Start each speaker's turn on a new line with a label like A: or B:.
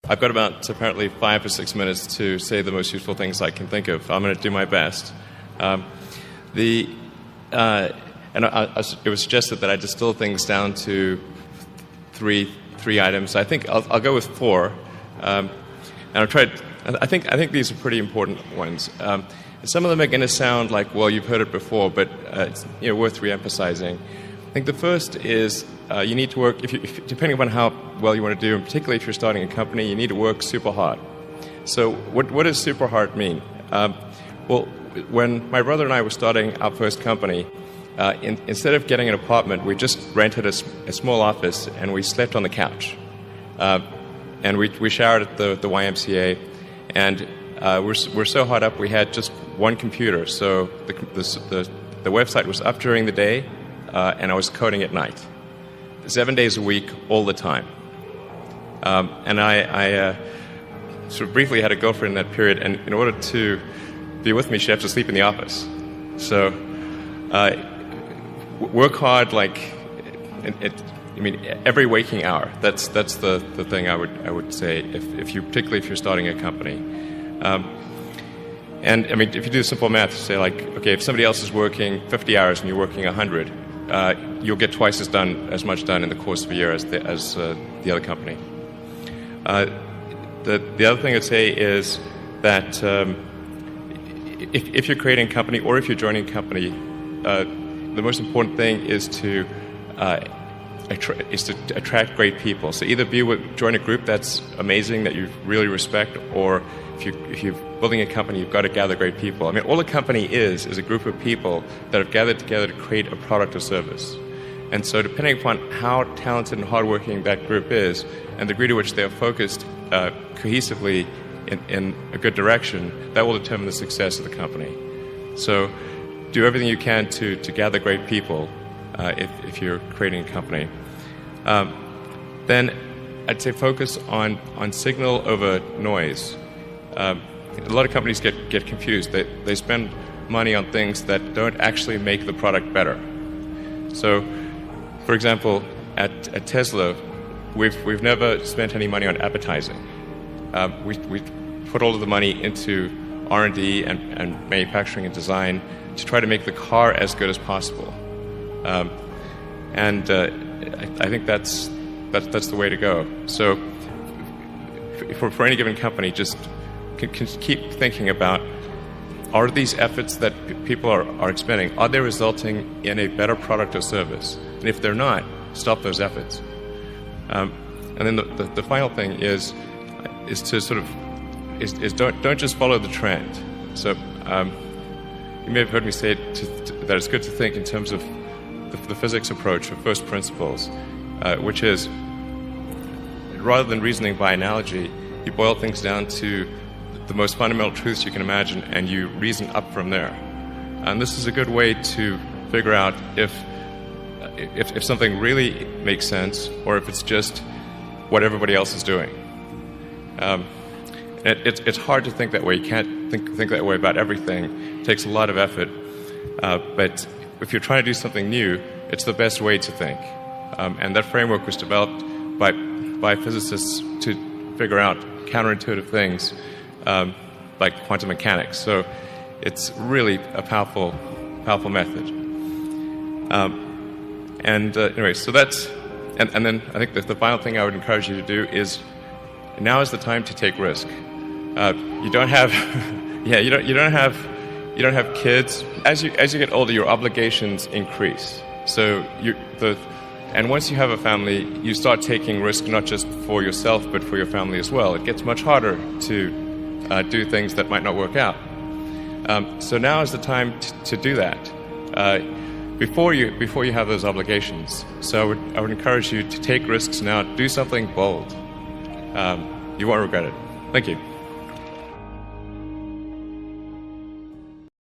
A: I've got about apparently 5 or 6 minutes to say the most useful things I can think of. I'm going to do my best. It was suggested that I distill things down to three items. I think I'll go with 4. And I've tried. I think these are pretty important ones. Some of them are going to sound like, well, you've heard it before, but it's worth re-emphasizing. I think the first is you need to work, depending upon how well you want to do, and particularly if you're starting a company, you need to work super hard. So what does super hard mean? Well, when my brother and I were starting our first company, instead of getting an apartment, we just rented a small office and we slept on the couch. And we showered at the YMCA, and we're so hot up we had just one computer. So the website was up during the day, and I was coding at night, 7 days a week, all the time. And I sort of briefly had a girlfriend in that period, and in order to be with me, she had to sleep in the office. So work hard, every waking hour. That's the thing I would say particularly if you're starting a company. And if you do simple math, say okay, if somebody else is working 50 hours and you're working 100, you'll get twice as much done in the course of a year as the other company. The other thing I'd say is that if you're creating a company or if you're joining a company, the most important thing is to attract great people. So either join a group that's amazing, that you really respect, or if you're building a company, you've got to gather great people. All a company is a group of people that have gathered together to create a product or service. And so depending upon how talented and hardworking that group is, and the degree to which they are focused cohesively in a good direction, that will determine the success of the company. So do everything you can to gather great people if you're creating a company. Then I'd say focus on signal over noise. A lot of companies get confused. They spend money on things that don't actually make the product better. So, for example, at Tesla, we've never spent any money on advertising. We put all of the money into R&D and manufacturing and design to try to make the car as good as possible. And I think that's the way to go. So for any given company, just can keep thinking about, are these efforts that people are expending, are they resulting in a better product or service? And if they're not, stop those efforts. And then the final thing is to sort of don't just follow the trend. So you may have heard me say that it's good to think in terms of the physics approach of first principles, which is, rather than reasoning by analogy, you boil things down to the most fundamental truths you can imagine, and you reason up from there. And this is a good way to figure out if something really makes sense, or if it's just what everybody else is doing. It's hard to think that way. You can't think that way about everything. It takes a lot of effort. But if you're trying to do something new, it's the best way to think. And that framework was developed by physicists to figure out counterintuitive things like quantum mechanics. So it's really a powerful method. Anyway, so that's, and then I think that the final thing I would encourage you to do is, now is the time to take risk. You don't have, you don't have kids. As you get older, your obligations increase. So and once you have a family, you start taking risk not just for yourself but for your family as well. It gets much harder to do things that might not work out. So now is the time to do that before you have those obligations. So I would encourage you to take risks now. Do something bold. You won't regret it. Thank you.